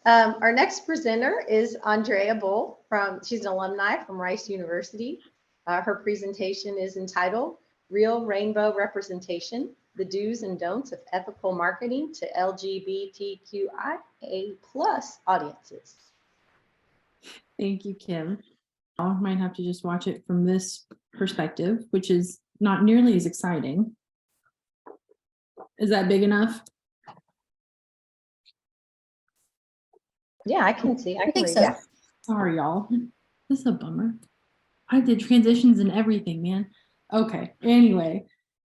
Our next presenter is Andréa she's an alumni from Rice University. Her presentation is entitled Real Rainbow Representation, the Do's and Don'ts of Ethical Marketing to LGBTQIA+ audiences. Thank you, Kim. I might have to just watch it from this perspective, which is not nearly as exciting. Is that big enough? Yeah, I can see. I think so. Yeah. Sorry, y'all. This is a bummer. I did transitions and everything, man. Okay. Anyway,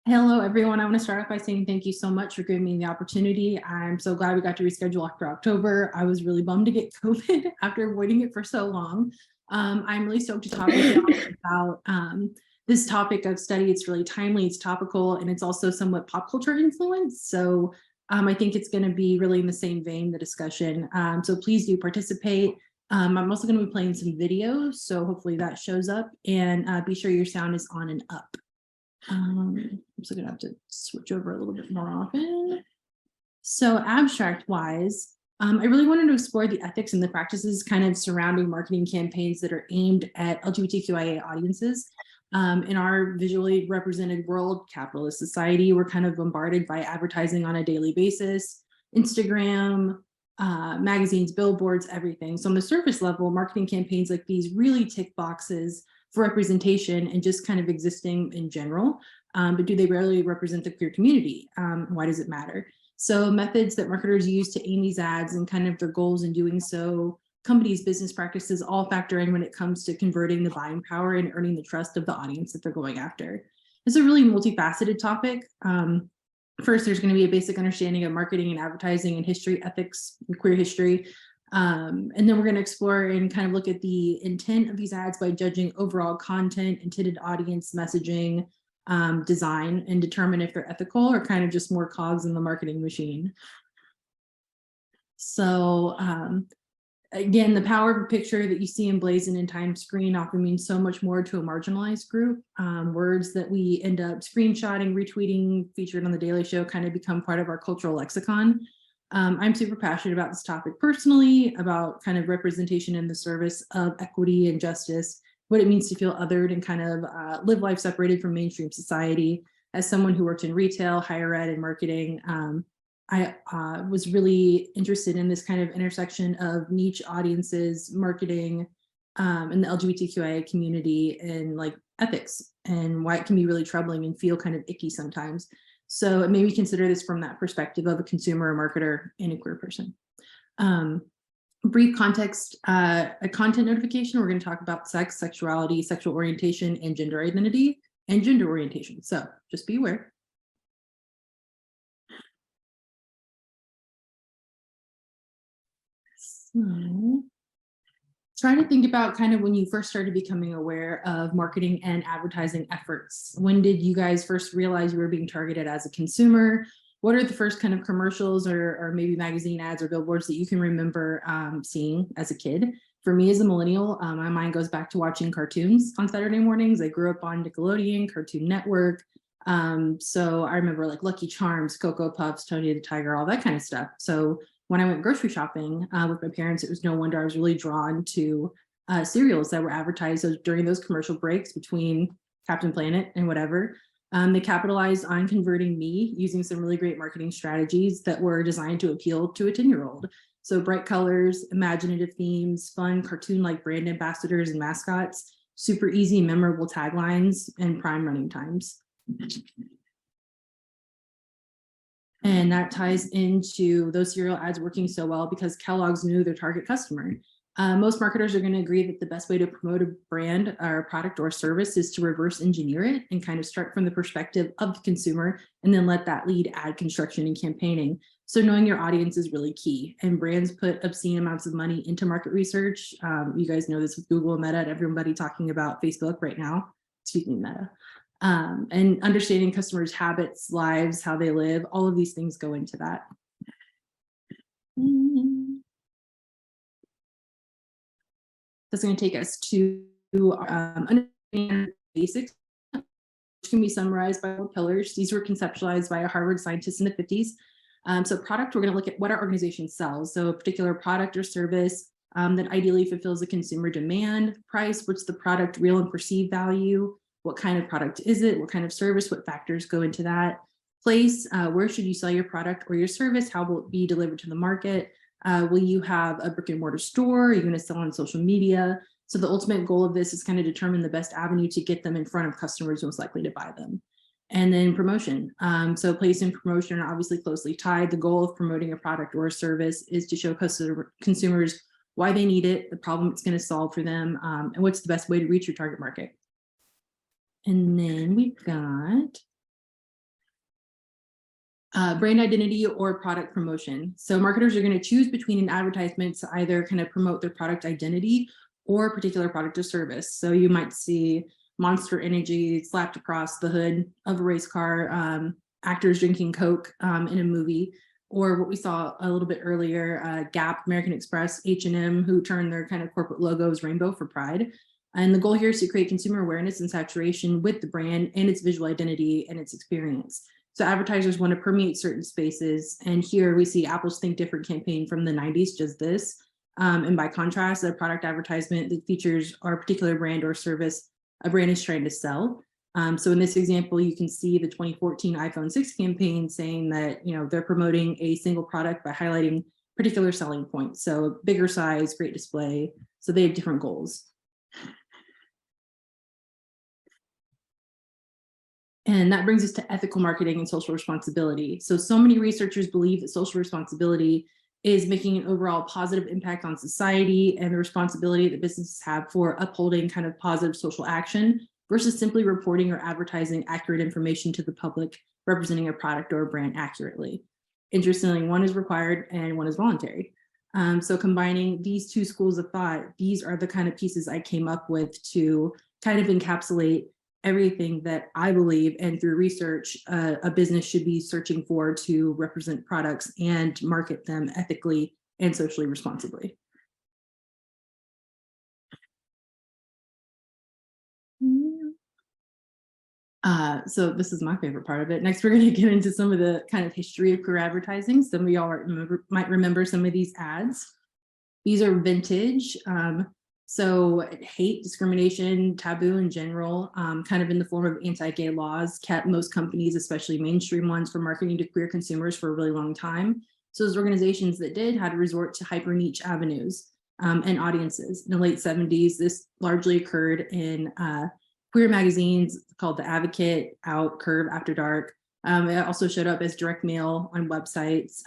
hello, everyone. I want to start off by saying thank you so much for giving me the opportunity. I'm so glad we got to reschedule after October. I was really bummed to get COVID after avoiding it for so long. I'm really stoked to talk with you about this topic of study. It's really timely, it's topical, and it's also somewhat pop culture influenced. So I think it's going to be really in the same vein, the discussion. So please do participate. I'm also going to be playing some videos, so hopefully that shows up, and be sure your sound is on and up. I'm also going to have to switch over a little bit more often. So abstract wise, I really wanted to explore the ethics and the practices kind of surrounding marketing campaigns that are aimed at LGBTQIA audiences. In our visually represented world, capitalist society, we're kind of bombarded by advertising on a daily basis, Instagram, magazines, billboards, everything. So on the surface level, marketing campaigns like these really tick boxes for representation and just kind of existing in general. But do they really represent the queer community? Why does it matter? So methods that marketers use to aim these ads and kind of their goals in doing so, companies' business practices all factor in when it comes to converting the buying power and earning the trust of the audience that they're going after. It's a really multifaceted topic. First, there's going to be a basic understanding of marketing and advertising and history, ethics, and queer history. And then we're going to explore and kind of look at the intent of these ads by judging overall content, intended audience, messaging, design, and determine if they're ethical or kind of just more cogs in the marketing machine. So again, the power of a picture that you see emblazoned in Times Screen often means so much more to a marginalized group. Words that we end up screenshotting, retweeting, featured on The Daily Show kind of become part of our cultural lexicon. I'm super passionate about this topic personally, about kind of representation in the service of equity and justice, what it means to feel othered and kind of live life separated from mainstream society. As someone who worked in retail, higher ed, and marketing, I was really interested in this kind of intersection of niche audiences, marketing, and the LGBTQIA community, and like ethics, and why it can be really troubling and feel kind of icky sometimes. So it made me consider this from that perspective of a consumer, a marketer, and a queer person. Brief context, a content notification. We're going to talk about sex, sexuality, sexual orientation, and gender identity, and gender orientation. So just be aware. Try to think about kind of when you first started becoming aware of marketing and advertising efforts. When did you guys first realize you were being targeted as a consumer? What are the first kind of commercials or maybe magazine ads or billboards that you can remember seeing as a kid? For me as a millennial, my mind goes back to watching cartoons on Saturday mornings. I grew up on Nickelodeon, Cartoon Network. So I remember like Lucky Charms, Cocoa Puffs, Tony the Tiger, all that kind of stuff. So when I went grocery shopping with my parents, it was no wonder I was really drawn to cereals that were advertised during those commercial breaks between Captain Planet and whatever. They capitalized on converting me using some really great marketing strategies that were designed to appeal to a 10-year-old. So bright colors, imaginative themes, fun cartoon-like brand ambassadors and mascots, super easy, memorable taglines, and prime running times. And that ties into those cereal ads working so well because Kellogg's knew their target customer. Most marketers are going to agree that the best way to promote a brand or product or service is to reverse engineer it and kind of start from the perspective of the consumer and then let that lead ad construction and campaigning. So knowing your audience is really key, and brands put obscene amounts of money into market research. You guys know this with Google and Meta, and everybody talking about Facebook right now. Excuse me, Meta. And understanding customers' habits, lives, how they live, all of these things go into that. That's going to take us to understanding basics, which can be summarized by 4 pillars. These were conceptualized by a Harvard scientist in the 50s. So product, we're going to look at what our organization sells. So a particular product or service that ideally fulfills a consumer demand. Price, what's the product real and perceived value? What kind of product is it? What kind of service? What factors go into that? Place, where should you sell your product or your service? How will it be delivered to the market? Will you have a brick and mortar store? Are you going to sell on social media? So the ultimate goal of this is kind of determine the best avenue to get them in front of customers most likely to buy them. And then promotion. So place and promotion are obviously closely tied. The goal of promoting a product or a service is to show consumers why they need it, the problem it's going to solve for them, and what's the best way to reach your target market. And then we've got brand identity or product promotion. So marketers are going to choose between an advertisement to either kind of promote their product identity or a particular product or service. So you might see Monster Energy slapped across the hood of a race car, actors drinking Coke in a movie, or what we saw a little bit earlier, Gap, American Express, H&M, who turned their kind of corporate logos rainbow for pride. And the goal here is to create consumer awareness and saturation with the brand and its visual identity and its experience. So advertisers want to permeate certain spaces. And here we see Apple's Think Different campaign from the 90s, just this. And by contrast, a product advertisement that features our particular brand or service a brand is trying to sell. So in this example, you can see the 2014 iPhone 6 campaign saying that, you know, they're promoting a single product by highlighting particular selling points. So bigger size, great display. So they have different goals. And that brings us to ethical marketing and social responsibility. So many researchers believe that social responsibility is making an overall positive impact on society and the responsibility that businesses have for upholding kind of positive social action versus simply reporting or advertising accurate information to the public representing a product or a brand accurately. Interestingly, one is required and one is voluntary. So combining these two schools of thought, these are the kind of pieces I came up with to kind of encapsulate everything that I believe, and through research, a business should be searching for to represent products and market them ethically and socially responsibly. So this is my favorite part of it. Next, we're going to get into some of the kind of history of career advertising. Some of y'all might remember some of these ads. These are vintage. So hate, discrimination, taboo in general, kind of in the form of anti-gay laws, kept most companies, especially mainstream ones, from marketing to queer consumers for a really long time. So those organizations that did had to resort to hyper niche avenues and audiences. In the late 70s, this largely occurred in queer magazines called The Advocate, Out, Curve, After Dark. It also showed up as direct mail on websites.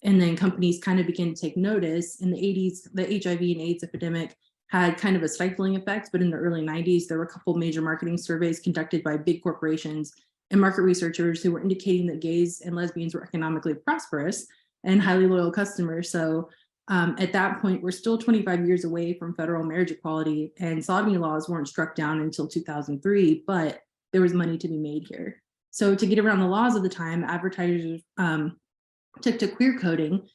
And then companies kind of began to take notice. In the 80s, the HIV and AIDS epidemic had kind of a stifling effect, but in the early 90s, there were a couple major marketing surveys conducted by big corporations and market researchers who were indicating that gays and lesbians were economically prosperous and highly loyal customers. So at that point, we're still 25 years away from federal marriage equality, and sodomy laws weren't struck down until 2003, but there was money to be made here. So to get around the laws of the time, advertisers took to queer coding.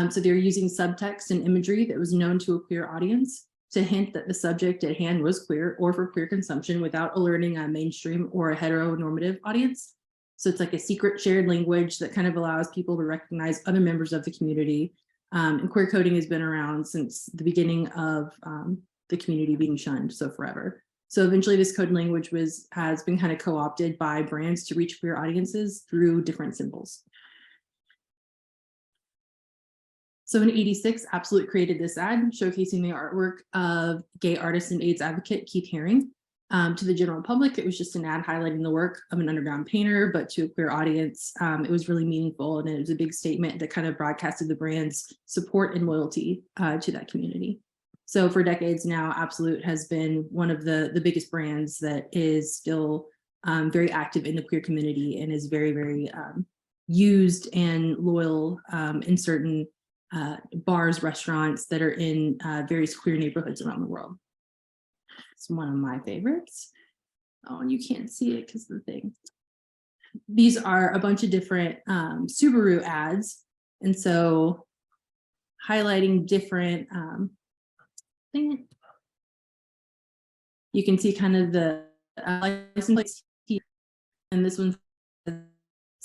So they were using subtext and imagery that was known to a queer audience to hint that the subject at hand was queer or for queer consumption without alerting a mainstream or a heteronormative audience. So it's like a secret shared language that kind of allows people to recognize other members of the community. And queer coding has been around since the beginning of the community being shunned, so forever. So eventually this code language has been kind of co-opted by brands to reach queer audiences through different symbols. So in '86, Absolute created this ad showcasing the artwork of gay artist and AIDS advocate Keith Haring. To the general public, it was just an ad highlighting the work of an underground painter, but to a queer audience, it was really meaningful, and it was a big statement that kind of broadcasted the brand's support and loyalty to that community. So for decades now, Absolute has been one of the biggest brands that is still very active in the queer community and is very, very used and loyal in certain bars, restaurants that are in various queer neighborhoods around the world. It's one of my favorites. Oh, and you can't see it because of the thing. These are a bunch of different Subaru ads. And so highlighting different things. You can see kind of the license plates here, and this one's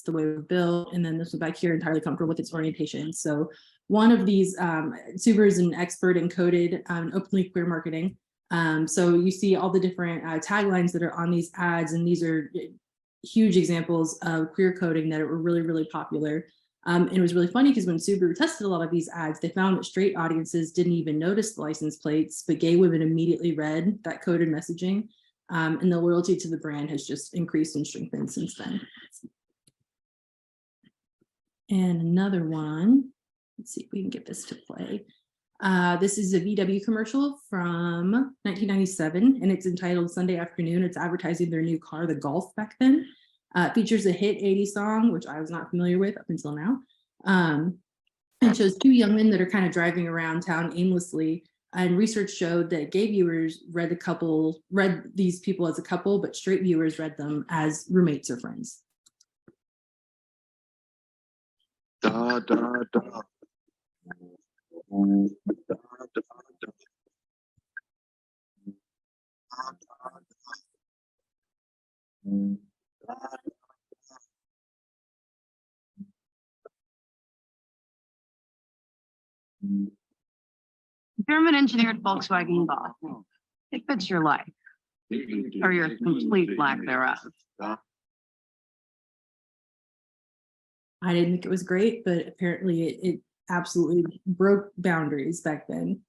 it's the way we're built. And then this one back here, entirely comfortable with its orientation. So one of these, Subaru is an expert in coded openly queer marketing. So you see all the different taglines that are on these ads, and these are huge examples of queer coding that were really, really popular. And it was really funny because when Subaru tested a lot of these ads, they found that straight audiences didn't even notice the license plates, but gay women immediately read that coded messaging. And the loyalty to the brand has just increased and strengthened since then. And another one, let's see if we can get this to play. This is a VW commercial from 1997, and it's entitled Sunday Afternoon. It's advertising their new car, the Golf, back then. It features a hit 80s song, which I was not familiar with up until now. And shows two young men that are kind of driving around town aimlessly. And research showed that gay viewers read these people as a couple, but straight viewers read them as roommates or friends. Da, da, da. German engineered Volkswagen Golf. It fits your life or your complete lack thereof. I didn't think it was great, but apparently it absolutely broke boundaries back then.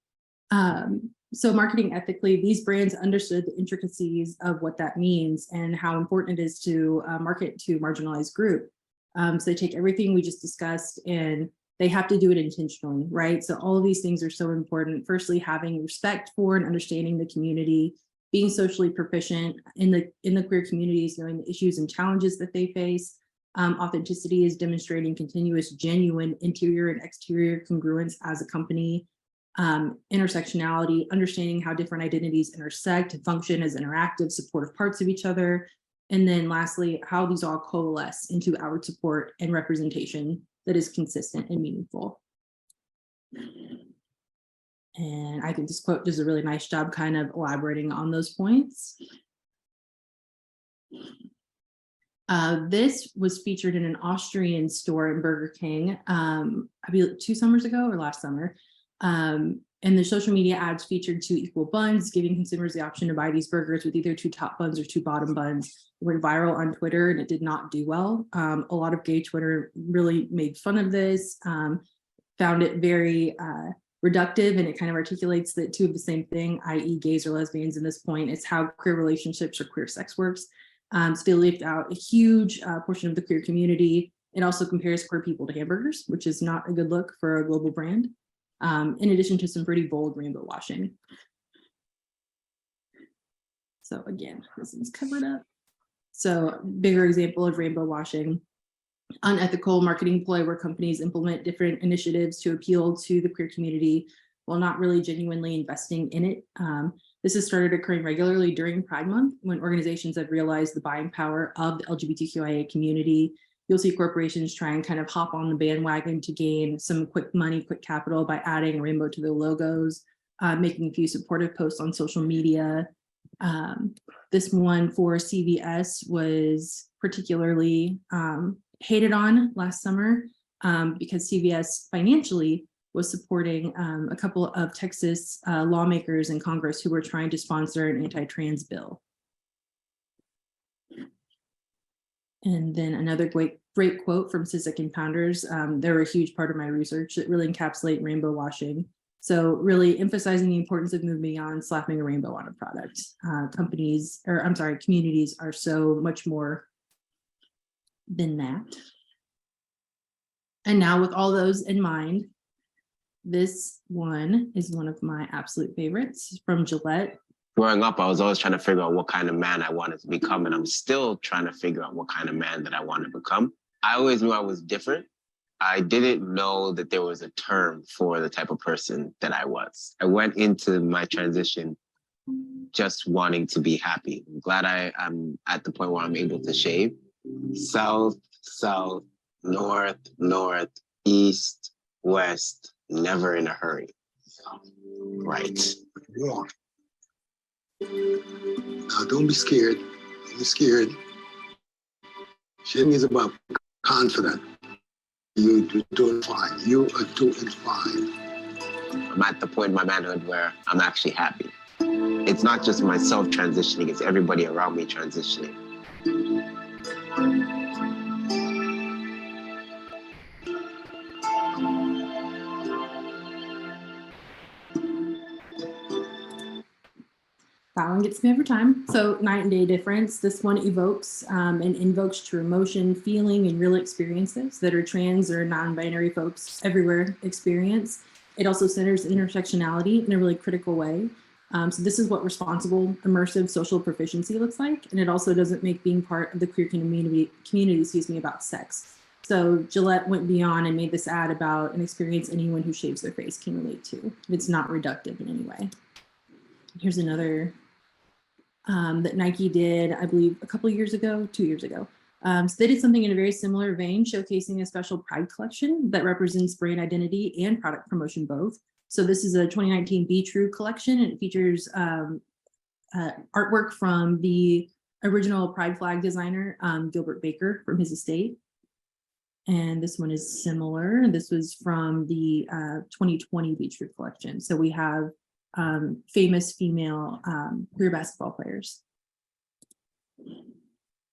So marketing ethically, these brands understood the intricacies of what that means and how important it is to market to marginalized group. So they take everything we just discussed and they have to do it intentionally, right? So all of these things are so important. Firstly, having respect for and understanding the community, being socially proficient in the queer communities, knowing the issues and challenges that they face. Authenticity is demonstrating continuous, genuine interior and exterior congruence as a company. Intersectionality, understanding how different identities intersect and function as interactive, supportive parts of each other. And then lastly, how these all coalesce into outward support and representation that is consistent and meaningful. And I think this quote does a really nice job kind of elaborating on those points. This was featured in an Austrian store in Burger King, I believe 2 summers ago or last summer. And the social media ads featured 2 equal buns, giving consumers the option to buy these burgers with either 2 top buns or 2 bottom buns. It went viral on Twitter and it did not do well. A lot of gay Twitter really made fun of this, found it very reductive, and it kind of articulates that 2 of the same thing, i.e. gays or lesbians in this point. It's how queer relationships or queer sex works. So they left out a huge portion of the queer community. It also compares queer people to hamburgers, which is not a good look for a global brand. In addition to some pretty bold rainbow washing. So again, this is covered up. So bigger example of rainbow washing. Unethical marketing ploy where companies implement different initiatives to appeal to the queer community while not really genuinely investing in it. This has started occurring regularly during Pride Month when organizations have realized the buying power of the LGBTQIA community. You'll see corporations try and kind of hop on the bandwagon to gain some quick money, quick capital by adding a rainbow to their logos, making a few supportive posts on social media. This one for CVS was particularly hated on last summer because CVS financially was supporting a couple of Texas lawmakers in Congress who were trying to sponsor an anti-trans bill. And then another great quote from Cizik and Pounders. They were a huge part of my research that really encapsulate rainbow washing. So really emphasizing the importance of moving beyond slapping a rainbow on a product. Communities are so much more than that. And now with all those in mind, this one is one of my absolute favorites from Gillette. Growing up, I was always trying to figure out what kind of man I wanted to become, and I'm still trying to figure out what kind of man that I want to become. I always knew I was different. I didn't know that there was a term for the type of person that I was. I went into my transition just wanting to be happy. I'm glad I'm at the point where I'm able to shave. South, south, north, north, east, west, never in a hurry. Right. Yeah. Now, don't be scared. Don't be scared. Shaving is about confident. You're doing fine. You are doing fine. I'm at the point in my manhood where I'm actually happy. It's not just myself transitioning, it's everybody around me transitioning. That one gets me every time. So night and day difference. This one evokes and invokes true emotion, feeling, and real experiences that are trans or non-binary folks everywhere experience. It also centers intersectionality in a really critical way. So this is what responsible, immersive social proficiency looks like. And it also doesn't make being part of the queer community about sex. So Gillette went beyond and made this ad about an experience anyone who shaves their face can relate to. It's not reductive in any way. Here's another that Nike did, I believe, a couple of years ago, 2 years ago. So they did something in a very similar vein, showcasing a special Pride collection that represents brand identity and product promotion both. So this is a 2019 Be True collection, and it features artwork from the original Pride flag designer, Gilbert Baker, from his estate. And this one is similar. This was from the 2020 Be True collection. So we have famous female queer basketball players.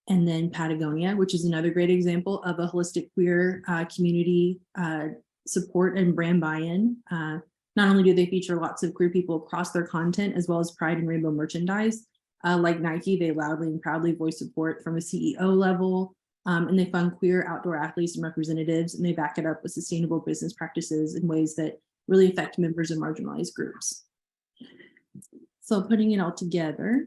And then Patagonia, which is another great example of a holistic queer community support and brand buy-in. Not only do they feature lots of queer people across their content, as well as Pride and Rainbow merchandise, like Nike, they loudly and proudly voice support from a CEO level, and they fund queer outdoor athletes and representatives, and they back it up with sustainable business practices in ways that really affect members of marginalized groups. So putting it all together,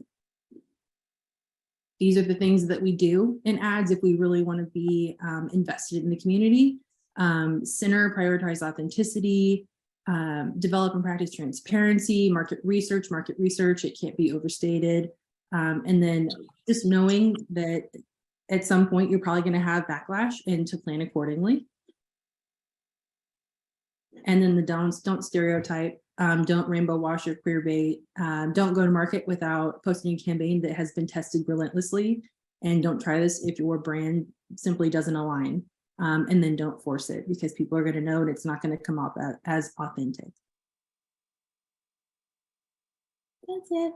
these are the things that we do in ads if we really want to be invested in the community. Center, prioritize authenticity, develop and practice transparency, market research, it can't be overstated. And then just knowing that at some point you're probably going to have backlash and to plan accordingly. And then the don't stereotype, don't rainbow wash or queer bait, don't go to market without posting a campaign that has been tested relentlessly, and don't try this if your brand simply doesn't align, and then don't force it because people are going to know and it's not going to come off as authentic. That's it.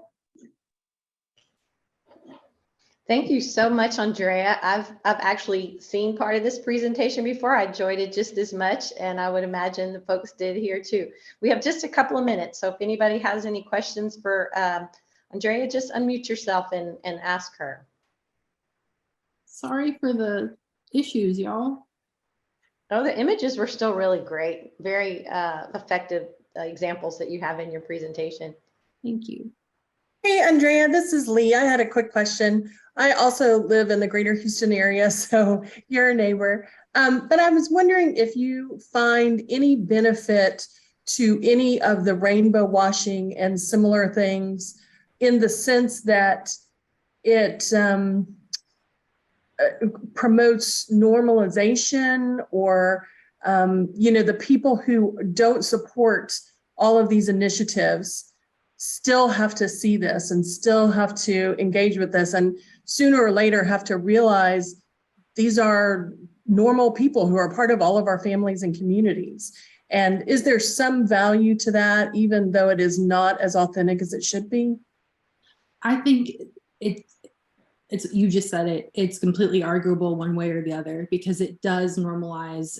Thank you so much, Andrea. I've actually seen part of this presentation before. I enjoyed it just as much, and I would imagine the folks did here too. We have just a couple of minutes, so if anybody has any questions for Andrea, just unmute yourself and ask her. Sorry for the issues, y'all. Oh, the images were still really great. Very effective examples that you have in your presentation. Thank you. Hey, Andrea, this is Lee. I had a quick question. I also live in the greater Houston area, so you're a neighbor. But I was wondering if you find any benefit to any of the rainbow washing and similar things in the sense that it promotes normalization, or, the people who don't support all of these initiatives still have to see this and still have to engage with this, and sooner or later have to realize these are normal people who are part of all of our families and communities. And is there some value to that, even though it is not as authentic as it should be? I think it's you just said it, it's completely arguable one way or the other, because it does normalize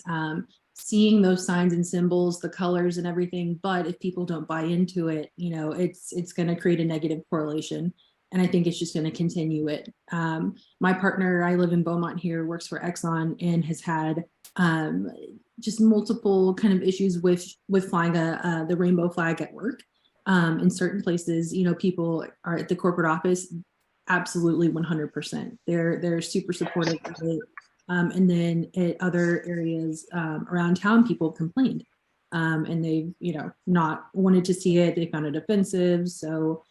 seeing those signs and symbols, the colors and everything. But if people don't buy into it, it's going to create a negative correlation. And I think it's just going to continue it. My partner, I live in Beaumont here, works for Exxon, and has had just multiple kind of issues with flying the rainbow flag at work. In certain places, people are at the corporate office, absolutely 100%. They're super supportive of it. And then at other areas around town, people complained, and they've, not wanted to see it. They found it offensive. So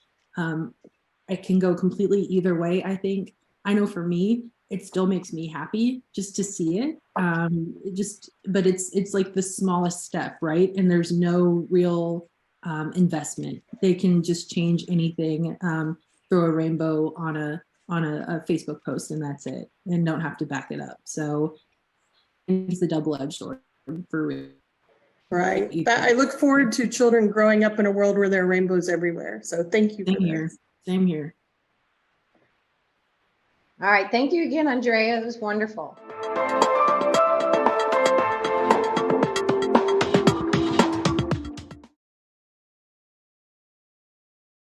it can go completely either way. I think, I know for me, it still makes me happy just to see it. But it's like the smallest step, right? And there's no real investment. They can just change anything, throw a rainbow on a Facebook post, and that's it, and don't have to back it up. So it's a double-edged sword for real. Right. I look forward to children growing up in a world where there are rainbows everywhere. So thank you for Same here. this. Same here. All right. Thank you again, Andrea. It was wonderful.